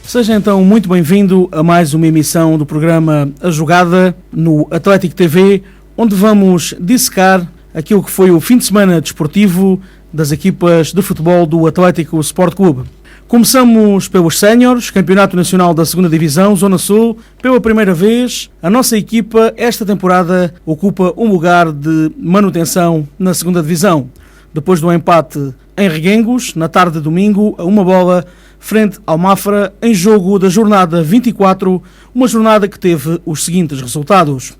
Seja então muito bem-vindo a mais uma emissão do programa A Jogada no Atlético TV, onde vamos dissecar aquilo que foi o fim de semana desportivo das equipas de futebol do Atlético Sport Clube. Começamos pelos séniores, Campeonato Nacional da 2ª Divisão, Zona Sul. Pela primeira vez, a nossa equipa, esta temporada, ocupa um lugar de manutenção na 2ª Divisão. Depois do empate em Reguengos, na tarde de domingo, a 1-1, frente ao Mafra, em jogo da jornada 24, uma jornada que teve os seguintes resultados.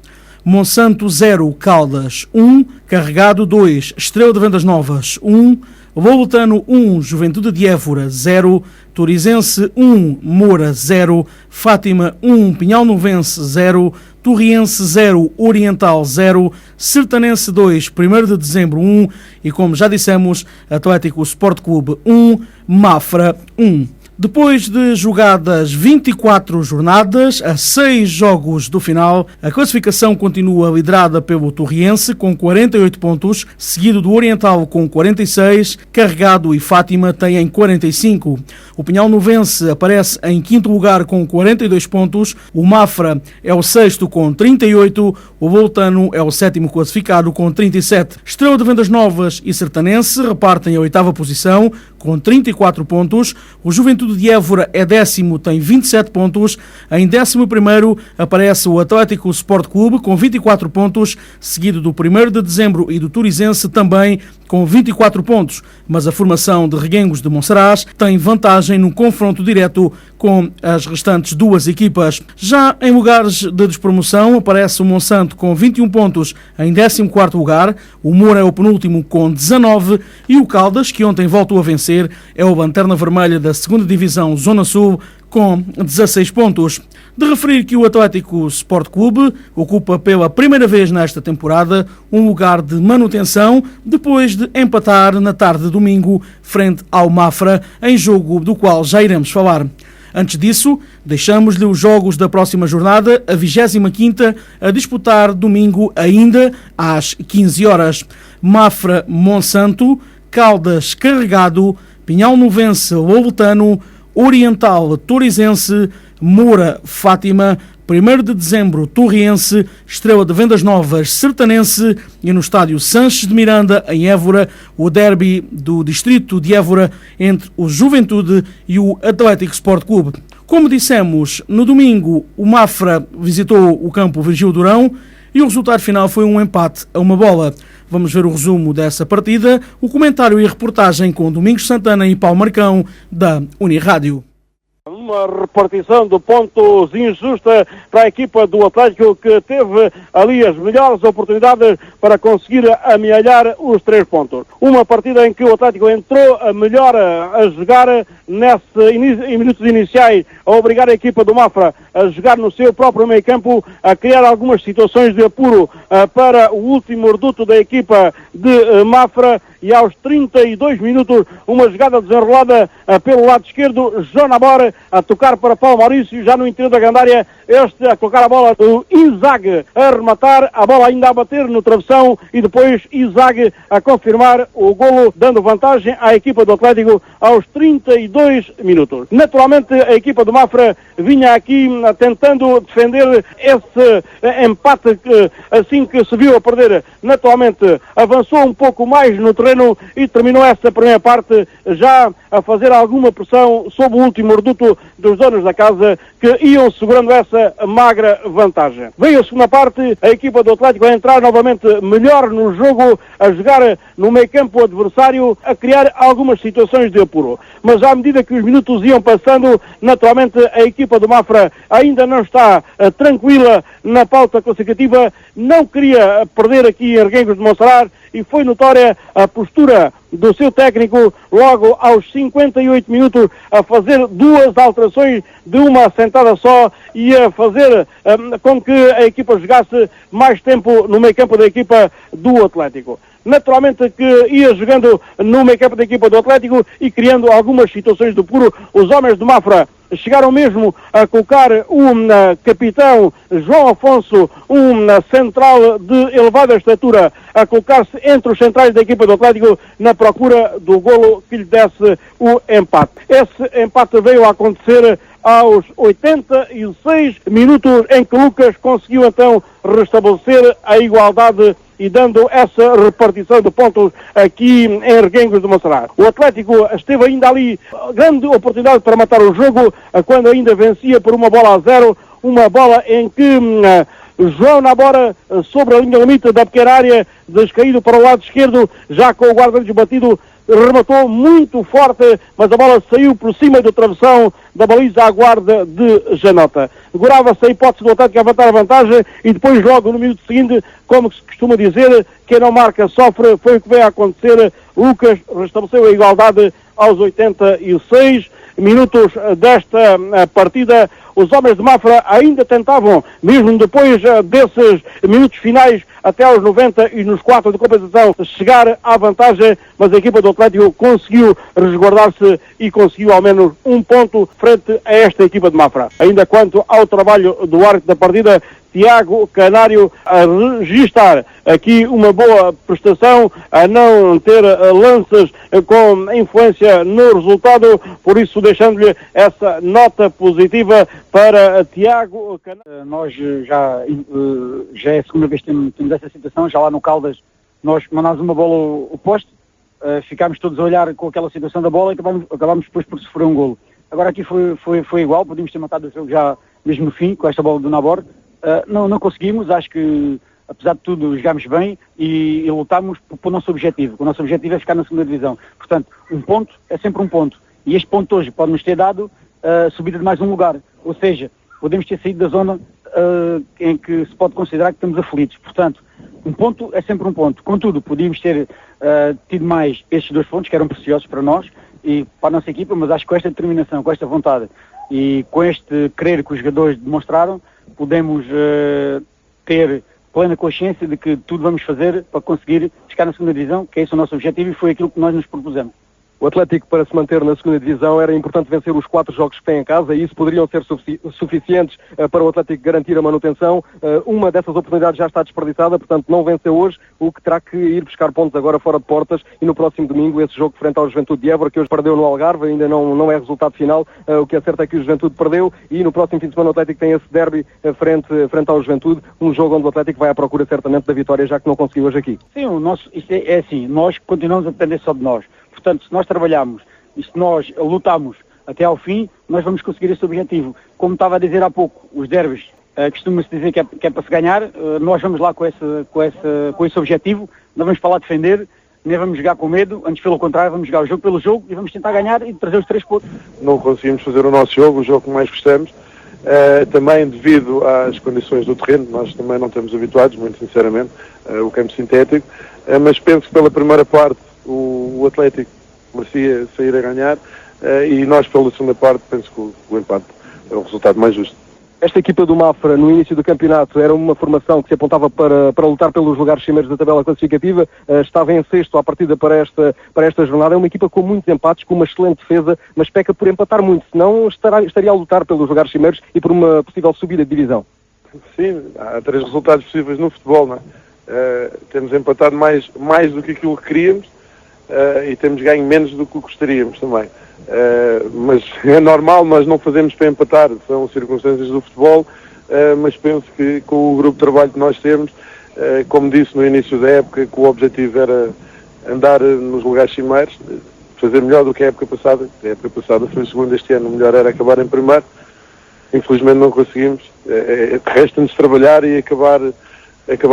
Monsanto 0, Caldas 1, Carregado 2, Estrela de Vendas Novas 1, Voltano 1, Juventude de Évora 0, Turizense 1, Moura 0, Fátima 1, Pinhal Novense 0, Torriense 0, Oriental 0, Sertanense 2, 1º de Dezembro 1 e, como já dissemos, Atlético Sport Clube 1, Mafra 1. Depois de jogadas 24 jornadas, a 6 jogos do final, a classificação continua liderada pelo Torriense com 48 pontos, seguido do Oriental com 46, Carregado e Fátima têm 45. O Pinhal Novense aparece em 5º lugar com 42 pontos, o Mafra é o 6º com 38, o Voltano é o 7º classificado com 37. Estrela de Vendas Novas e Sertanense repartem a 8ª posição com 34 pontos, o Juventude de Évora é 10º, tem 27 pontos. Em 11º aparece o Atlético Sport Clube com 24 pontos, seguido do 1º de Dezembro e do Turizense também com 24 pontos. Mas a formação de Reguengos de Monsaraz tem vantagem no confronto direto com as restantes duas equipas. Já em lugares de despromoção aparece o Monsanto com 21 pontos em 14º lugar, o Moura é o penúltimo com 19 e o Caldas, que ontem voltou a vencer, é o lanterna vermelha da 2ª Divisão Zona Sul com 16 pontos. De referir que o Atlético Sport Clube ocupa pela primeira vez nesta temporada um lugar de manutenção depois de empatar na tarde de domingo frente ao Mafra, em jogo do qual já iremos falar. Antes disso, deixamos-lhe os jogos da próxima jornada, a 25ª, a disputar domingo ainda às 15 horas. Mafra Monsanto, Caldas Carregado, Pinhal Novense Voltano, Oriental Turizense, Moura Fátima, 1º de Dezembro Torriense, Estrela de Vendas Novas Sertanense e no estádio Sanches de Miranda, em Évora, o derby do distrito de Évora entre o Juventude e o Atlético Sport Clube. Como dissemos, no domingo o Mafra visitou o campo Virgílio Durão e o resultado final foi um empate a 1-1. Vamos ver o resumo dessa partida, o comentário e a reportagem com Domingos Santana e Paulo Marcão, da Unirádio. Uma repartição de pontos injusta para a equipa do Atlético, que teve ali as melhores oportunidades para conseguir amealhar os 3 pontos. Uma partida em que o Atlético entrou melhor a jogar em minutos iniciais, a obrigar a equipa do Mafra a jogar no seu próprio meio campo, a criar algumas situações de apuro para o último reduto da equipa de Mafra. E aos 32 minutos, uma jogada desenrolada pelo lado esquerdo, João Nabor a tocar para Paulo Maurício, já no interior da grande área, este a colocar a bola do Izag a rematar, a bola ainda a bater no travessão e depois Izag a confirmar o golo, dando vantagem à equipa do Atlético aos 32 minutos. Naturalmente, a equipa do Mafra vinha aqui tentando defender esse empate assim que se viu a perder. Naturalmente, avançou um pouco mais no terreno e terminou essa primeira parte já a fazer alguma pressão sobre o último reduto dos donos da casa, que iam segurando essa magra vantagem. Veio a segunda parte, a equipa do Atlético a entrar novamente melhor no jogo, a jogar no meio campo adversário, a criar algumas situações de apuro. Mas à medida que os minutos iam passando, naturalmente a equipa do Mafra ainda não está tranquila na pauta classificativa, não queria perder aqui em Reguengos de Monsaraz, e foi notória a postura do seu técnico logo aos 58 minutos a fazer 2 alterações de uma sentada só e a fazer com que a equipa jogasse mais tempo no meio campo da equipa do Atlético. Naturalmente que ia jogando no meio campo da equipa do Atlético e criando algumas situações de puro. Os homens do Mafra chegaram mesmo a colocar um capitão João Afonso, um central de elevada estatura, a colocar-se entre os centrais da equipa do Atlético na procura do golo que lhe desse o empate. Esse empate veio a acontecer aos 86 minutos, em que Lucas conseguiu então restabelecer a igualdade e dando essa repartição de pontos aqui em Reguengos de Monserrate. O Atlético esteve ainda ali, grande oportunidade para matar o jogo, quando ainda vencia por 1-0, uma bola em que João Nabora, sobre a linha limite da pequena área, descaído para o lado esquerdo, já com o guarda-redes batido, rematou muito forte, mas a bola saiu por cima do travessão da baliza à guarda de Janota. Segurava-se a hipótese do Atlético a levantar a vantagem e depois logo no minuto seguinte, como se costuma dizer, quem não marca sofre, foi o que veio a acontecer. Lucas restabeleceu a igualdade aos 86 minutos desta partida. Os homens de Mafra ainda tentavam, mesmo depois desses minutos finais, até aos 90 e nos 4 de compensação, chegar à vantagem, mas a equipa do Atlético conseguiu resguardar-se e conseguiu ao menos um ponto frente a esta equipa de Mafra. Ainda quanto ao trabalho do árbitro da partida, Tiago Canário, a registrar aqui uma boa prestação, a não ter lances com influência no resultado, por isso deixando-lhe essa nota positiva para Tiago Canário. Nós já é a segunda vez que temos essa situação, já lá no Caldas nós mandámos uma bola ao poste, ficámos todos a olhar com aquela situação da bola e acabámos depois por sofrer um golo. Agora aqui foi igual, podíamos ter matado o jogo já mesmo no fim, com esta bola do Nabor. Não conseguimos, acho que apesar de tudo jogámos bem e lutámos por nosso objetivo. O nosso objetivo é ficar na segunda divisão. Portanto, um ponto é sempre um ponto. E este ponto hoje pode-nos ter dado subida de mais um lugar. Ou seja, podemos ter saído da zona em que se pode considerar que estamos aflitos. Portanto, um ponto é sempre um ponto. Contudo, podíamos ter tido mais estes 2 pontos, que eram preciosos para nós e para a nossa equipa, mas acho que com esta determinação, com esta vontade e com este querer que os jogadores demonstraram, podemos ter plena consciência de que tudo vamos fazer para conseguir ficar na segunda divisão, que é esse o nosso objetivo e foi aquilo que nós nos propusemos. O Atlético, para se manter na segunda divisão, era importante vencer os 4 jogos que tem em casa e isso poderiam ser suficientes para o Atlético garantir a manutenção. Uma dessas oportunidades já está desperdiçada, portanto não venceu hoje, o que terá que ir buscar pontos agora fora de portas e no próximo domingo esse jogo frente ao Juventude de Évora, que hoje perdeu no Algarve, ainda não é resultado final. O que é certo é que o Juventude perdeu e no próximo fim de semana o Atlético tem esse derby frente ao Juventude, um jogo onde o Atlético vai à procura certamente da vitória, já que não conseguiu hoje aqui. Sim, isto é assim, nós continuamos a depender só de nós. Portanto, se nós trabalharmos e se nós lutamos até ao fim, nós vamos conseguir esse objetivo. Como estava a dizer há pouco, os derbys, costuma-se dizer que é para se ganhar, nós vamos lá com esse objetivo, não vamos para lá defender, nem vamos jogar com medo, antes pelo contrário, vamos jogar o jogo pelo jogo e vamos tentar ganhar e trazer os 3 pontos. Não conseguimos fazer o nosso jogo, o jogo que mais gostamos, também devido às condições do terreno, nós também não estamos habituados, muito sinceramente, o campo sintético, mas penso que pela primeira parte o Atlético merecia sair a ganhar e nós pela segunda parte penso que o empate é o resultado mais justo. Esta equipa do Mafra no início do campeonato era uma formação que se apontava para lutar pelos lugares cimeiros da tabela classificativa, estava em sexto à partida para esta jornada, é uma equipa com muitos empates, com uma excelente defesa, mas peca por empatar muito, senão estaria a lutar pelos lugares cimeiros e por uma possível subida de divisão. Sim, há 3 resultados possíveis no futebol, não é? Temos empatado mais do que aquilo que queríamos, e temos ganho menos do que gostaríamos também. Mas é normal, nós não fazemos para empatar, são circunstâncias do futebol, mas penso que com o grupo de trabalho que nós temos, como disse no início da época, que o objetivo era andar nos lugares cimeiros, fazer melhor do que a época passada. A época passada foi a segunda, este ano o melhor era acabar em primeiro, infelizmente não conseguimos. Resta-nos trabalhar e acabar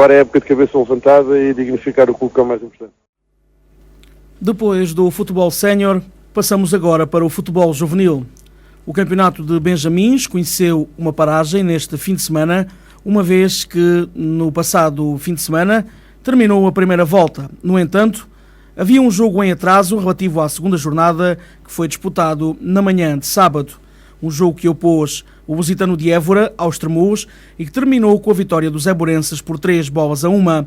a época de cabeça levantada e dignificar o clube, que é o mais importante. Depois do futebol sénior, passamos agora para o futebol juvenil. O campeonato de Benjamins conheceu uma paragem neste fim de semana, uma vez que no passado fim de semana terminou a primeira volta. No entanto, havia um jogo em atraso relativo à segunda jornada que foi disputado na manhã de sábado. Um jogo que opôs o Lusitano de Évora aos Tremoos e que terminou com a vitória dos éborenses por 3-1.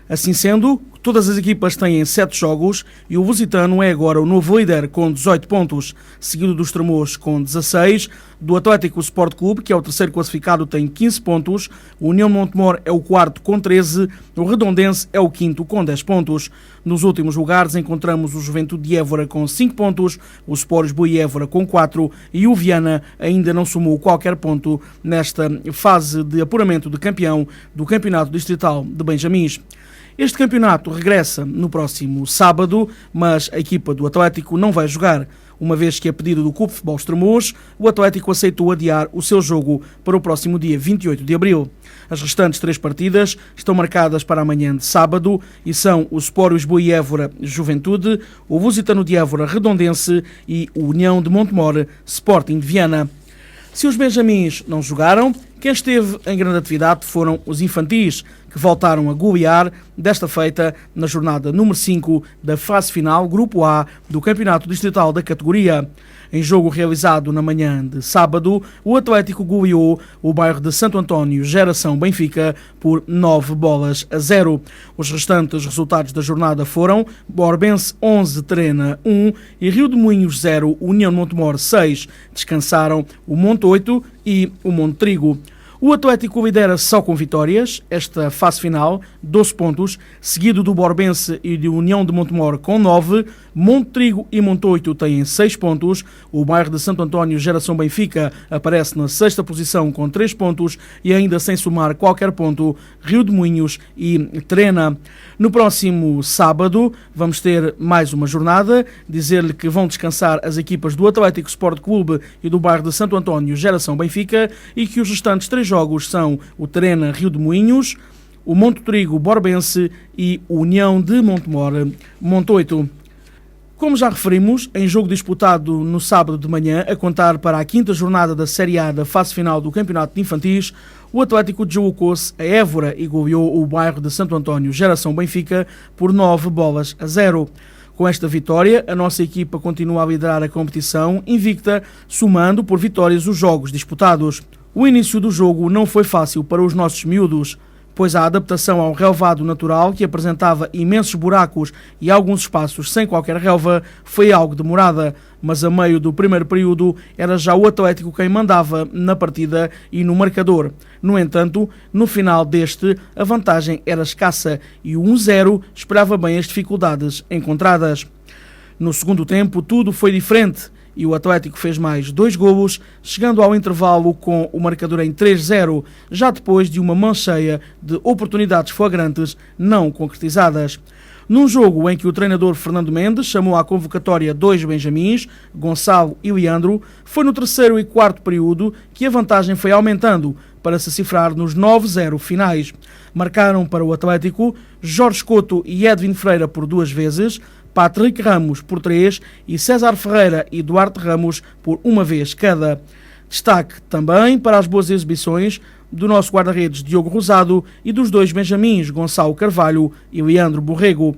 Assim sendo, Todas as equipas têm 7 jogos e o Lusitano é agora o novo líder com 18 pontos, seguido dos Estremoz com 16, do Atlético Sport Clube, que é o terceiro classificado, tem 15 pontos, o União de Montemor é o quarto com 13, o Redondense é o quinto com 10 pontos. Nos últimos lugares encontramos o Juventude de Évora com 5 pontos, o Sport Lisboa e Évora com 4 e o Viana ainda não somou qualquer ponto nesta fase de apuramento de campeão do Campeonato Distrital de Benjamins. Este campeonato regressa no próximo sábado, mas a equipa do Atlético não vai jogar. Uma vez que, a pedido do Clube de Futebol Estremoz, o Atlético aceitou adiar o seu jogo para o próximo dia 28 de abril. As restantes 3 partidas estão marcadas para amanhã de sábado e são o Sport Lisboa e Évora Juventude, o Lusitano de Évora Redondense e o União de Montemor Sporting de Viana. Se os benjamins não jogaram, quem esteve em grande atividade foram os infantis, que voltaram a golear, desta feita, na jornada número 5 da fase final Grupo A do Campeonato Distrital da categoria. Em jogo realizado na manhã de sábado, o Atlético goleou o bairro de Santo António Geração Benfica por 9-0. Os restantes resultados da jornada foram Borbense 11, Terena 1 e Rio de Moinhos 0, União de Montemor 6. Descansaram o Monte 8 e o Monte Trigo. O Atlético lidera só com vitórias esta fase final, 12 pontos, seguido do Borbense e de União de Montemor com 9, Monte Trigo e Monte 8 têm 6 pontos, o bairro de Santo António Geração Benfica aparece na 6ª posição com 3 pontos e ainda sem somar qualquer ponto, Rio de Moinhos e Terena. No próximo sábado vamos ter mais uma jornada, dizer-lhe que vão descansar as equipas do Atlético Sport Clube e do bairro de Santo António Geração Benfica e que os restantes 3 jogos são o Terena Rio de Moinhos, o Monte Trigo Borbense e o União de Montemor Monte 8. Como já referimos, em jogo disputado no sábado de manhã, a contar para a 5ª jornada da Série A da fase final do Campeonato de Infantis, o Atlético deslocou-se a Évora e goleou o bairro de Santo António Geração Benfica por 9-0. Com esta vitória, a nossa equipa continua a liderar a competição invicta, somando por vitórias os jogos disputados. O início do jogo não foi fácil para os nossos miúdos, pois a adaptação ao relvado natural, que apresentava imensos buracos e alguns espaços sem qualquer relva, foi algo demorada, mas a meio do primeiro período era já o Atlético quem mandava na partida e no marcador. No entanto, no final deste, a vantagem era escassa e o 1-0 esperava bem as dificuldades encontradas. No segundo tempo, tudo foi diferente e o Atlético fez mais 2 golos, chegando ao intervalo com o marcador em 3-0, já depois de uma mão cheia de oportunidades flagrantes não concretizadas. Num jogo em que o treinador Fernando Mendes chamou à convocatória 2 benjamins, Gonçalo e Leandro, foi no 3º e 4º período que a vantagem foi aumentando para se cifrar nos 9-0 finais. Marcaram para o Atlético Jorge Couto e Edwin Freira por 2 vezes, Patrick Ramos por 3 e César Ferreira e Duarte Ramos por 1 vez cada. Destaque também para as boas exibições do nosso guarda-redes Diogo Rosado e dos 2 benjamins Gonçalo Carvalho e Leandro Borrego.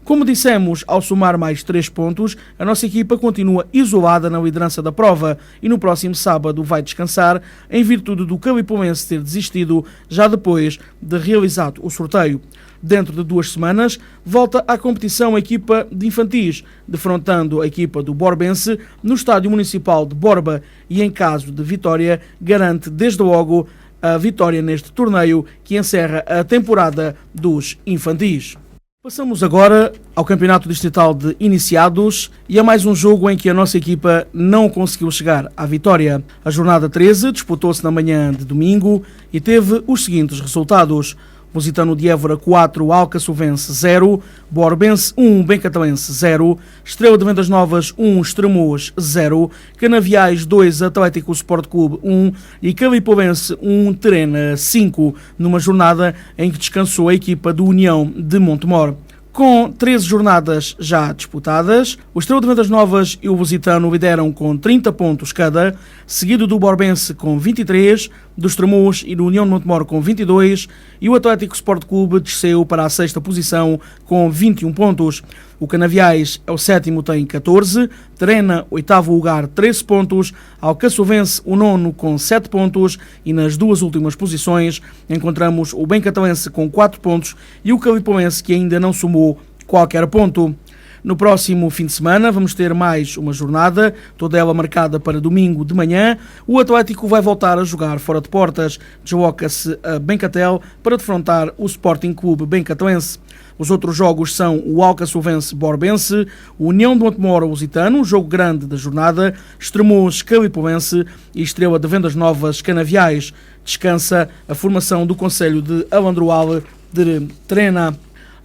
Como dissemos, ao somar mais 3 pontos, a nossa equipa continua isolada na liderança da prova e no próximo sábado vai descansar em virtude do Calipoense ter desistido já depois de realizado o sorteio. Dentro de 2 semanas, volta à competição a equipa de infantis, defrontando a equipa do Borbense no Estádio Municipal de Borba e, em caso de vitória, garante desde logo a vitória neste torneio que encerra a temporada dos infantis. Passamos agora ao Campeonato Distrital de Iniciados e a mais um jogo em que a nossa equipa não conseguiu chegar à vitória. A jornada 13 disputou-se na manhã de domingo e teve os seguintes resultados: Lusitano de Évora 4, Alcaçovense 0, Borbense 1, Bencatalense 0, Estrela de Vendas Novas 1, Estremoz 0, Canaviais 2, Atlético Sport Clube 1 e Calipoense 1, Terena 5, numa jornada em que descansou a equipa do União de Montemor. Com 13 jornadas já disputadas, o Estrela de Vendas Novas e o Lusitano lideram com 30 pontos cada, seguido do Borbense com 23, do Estremoz e do União de Montemor com 22 e o Atlético Sport Clube desceu para a 6ª posição com 21 pontos. O Canaviais é o 7º, tem 14, Terena, 8º lugar, 13 pontos, Alcaçovense, o 9º, com 7 pontos e nas 2 últimas posições encontramos o Bencatalense com 4 pontos e o Calipoense, que ainda não somou qualquer ponto. No próximo fim de semana vamos ter mais uma jornada, toda ela marcada para domingo de manhã. O Atlético vai voltar a jogar fora de portas, desloca-se a Bencatel para defrontar o Sporting Clube Bencatelense. Os outros jogos são o Alcaçovense-Borbense, o União de Montemor Lusitano, um jogo grande da jornada, Estremoz-Calipoense e Estrela de Vendas Novas Canaviais. Descansa a formação do Concelho de Alandroal de Trena.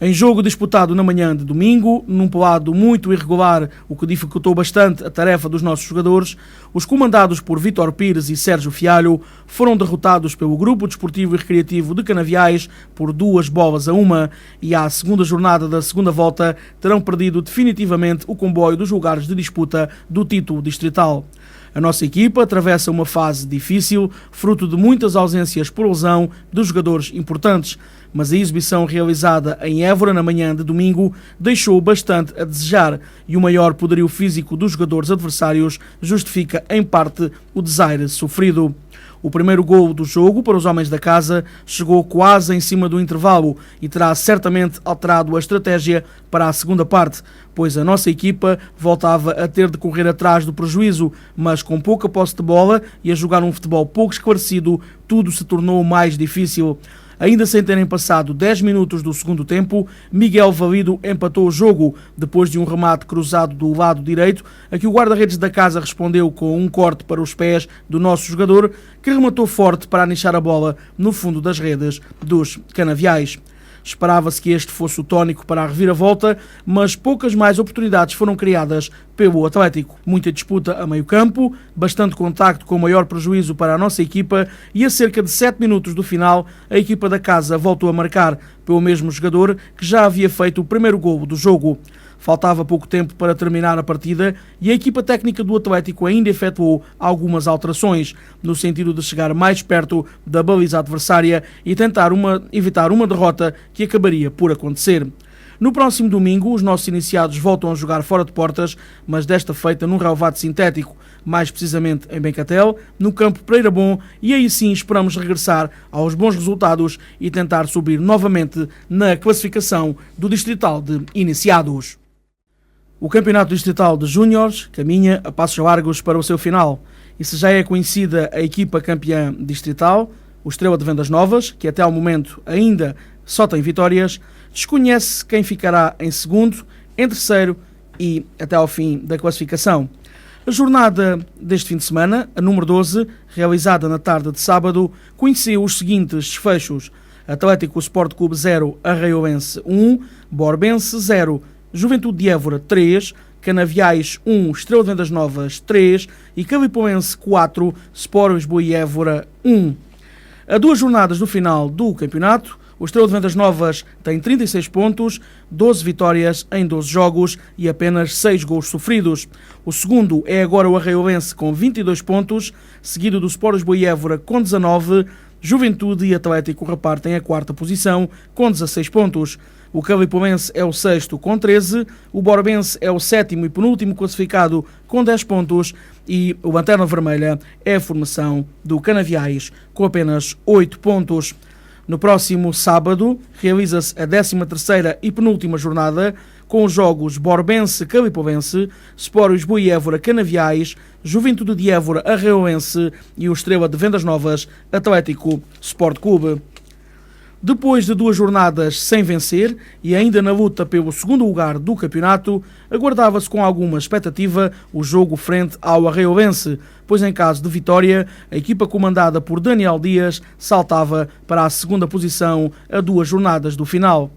Em jogo disputado na manhã de domingo, num pelado muito irregular, o que dificultou bastante a tarefa dos nossos jogadores, os comandados por Vítor Pires e Sérgio Fialho foram derrotados pelo Grupo Desportivo e Recreativo de Canaviais por 2-1 e à segunda jornada da segunda volta terão perdido definitivamente o comboio dos lugares de disputa do título distrital. A nossa equipa atravessa uma fase difícil, fruto de muitas ausências por lesão dos jogadores importantes, mas a exibição realizada em Évora na manhã de domingo deixou bastante a desejar e o maior poderio físico dos jogadores adversários justifica em parte o desaire sofrido. O primeiro golo do jogo para os homens da casa chegou quase em cima do intervalo e terá certamente alterado a estratégia para a segunda parte, pois a nossa equipa voltava a ter de correr atrás do prejuízo, mas com pouca posse de bola e a jogar um futebol pouco esclarecido, tudo se tornou mais difícil. Ainda sem terem passado 10 minutos do segundo tempo, Miguel Valido empatou o jogo, depois de um remate cruzado do lado direito, a que o guarda-redes da casa respondeu com um corte para os pés do nosso jogador, que rematou forte para anichar a bola no fundo das redes dos Canaviais. Esperava-se que este fosse o tónico para a reviravolta, mas poucas mais oportunidades foram criadas pelo Atlético. Muita disputa a meio campo, bastante contacto com maior prejuízo para a nossa equipa e a cerca de 7 minutos do final, a equipa da casa voltou a marcar pelo mesmo jogador que já havia feito o primeiro golo do jogo. Faltava pouco tempo para terminar a partida e a equipa técnica do Atlético ainda efetuou algumas alterações, no sentido de chegar mais perto da baliza adversária e tentar evitar uma derrota que acabaria por acontecer. No próximo domingo, os nossos iniciados voltam a jogar fora de portas, mas desta feita num relvado sintético, mais precisamente em Bencatel, no campo Pereira Bom, e aí sim esperamos regressar aos bons resultados e tentar subir novamente na classificação do Distrital de Iniciados. O Campeonato Distrital de Júniores caminha a passos largos para o seu final. E se já é conhecida a equipa campeã distrital, o Estrela de Vendas Novas, que até ao momento ainda só tem vitórias, desconhece quem ficará em segundo, em terceiro e até ao fim da classificação. A jornada deste fim de semana, a número 12, realizada na tarde de sábado, conheceu os seguintes desfechos: Atlético Sport Clube 0, Arraioense 1, Borbense 0, Juventude de Évora 3, Canaviais 1, Estrela de Vendas Novas 3 e Calipoense 4, Sport Lisboa e Évora 1. A 2 jornadas do final do campeonato, o Estrela de Vendas Novas tem 36 pontos, 12 vitórias em 12 jogos e apenas 6 gols sofridos. O segundo é agora o Arraioense com 22 pontos, seguido do Sport Lisboa e Évora com 19, Juventude e Atlético repartem a quarta posição com 16 pontos. O Calipoense é o sexto com 13, o Borbense é o sétimo e penúltimo classificado com 10 pontos e o Lanterna Vermelha é a formação do Canaviais com apenas 8 pontos. No próximo sábado realiza-se a 13ª e penúltima jornada com os jogos Borbense-Calipoense, Sport Lisboa e Évora Canaviais, Juventude de Évora Arraioense e o Estrela de Vendas Novas Atlético Sport Clube. Depois de 2 jornadas sem vencer e ainda na luta pelo segundo lugar do campeonato, aguardava-se com alguma expectativa o jogo frente ao Arraioense, pois em caso de vitória, a equipa comandada por Daniel Dias saltava para a segunda posição a 2 jornadas do final.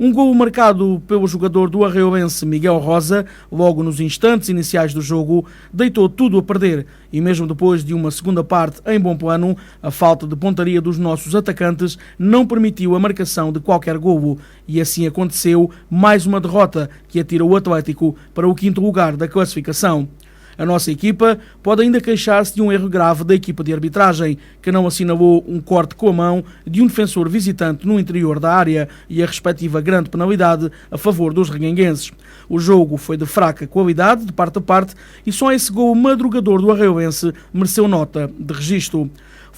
Um golo marcado pelo jogador do Arraioense Miguel Rosa, logo nos instantes iniciais do jogo, deitou tudo a perder e mesmo depois de uma segunda parte em bom plano, a falta de pontaria dos nossos atacantes não permitiu a marcação de qualquer golo e assim aconteceu mais uma derrota que atira o Atlético para o 5º lugar da classificação. A nossa equipa pode ainda queixar-se de um erro grave da equipa de arbitragem, que não assinalou um corte com a mão de um defensor visitante no interior da área e a respectiva grande penalidade a favor dos reguenguenses. O jogo foi de fraca qualidade, de parte a parte, e só esse gol madrugador do Arraioense mereceu nota de registro.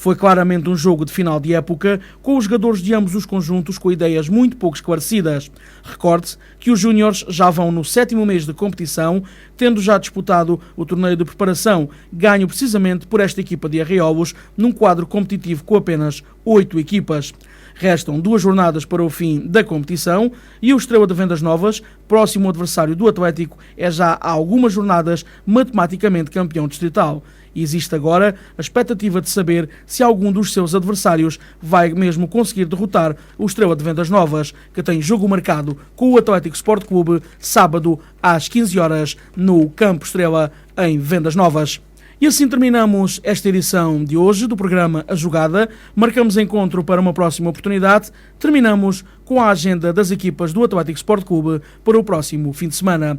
Foi claramente um jogo de final de época, com os jogadores de ambos os conjuntos com ideias muito pouco esclarecidas. Recorde-se que os júniores já vão no 7º mês de competição, tendo já disputado o torneio de preparação, ganho precisamente por esta equipa de Arraiolos, num quadro competitivo com apenas 8 equipas. Restam 2 jornadas para o fim da competição e o Estrela de Vendas Novas, próximo adversário do Atlético, é já há algumas jornadas matematicamente campeão distrital. E existe agora a expectativa de saber se algum dos seus adversários vai mesmo conseguir derrotar o Estrela de Vendas Novas, que tem jogo marcado com o Atlético Sport Clube, sábado às 15 horas no Campo Estrela, em Vendas Novas. E assim terminamos esta edição de hoje do programa A Jogada. Marcamos encontro para uma próxima oportunidade. Terminamos com a agenda das equipas do Atlético Sport Clube para o próximo fim de semana.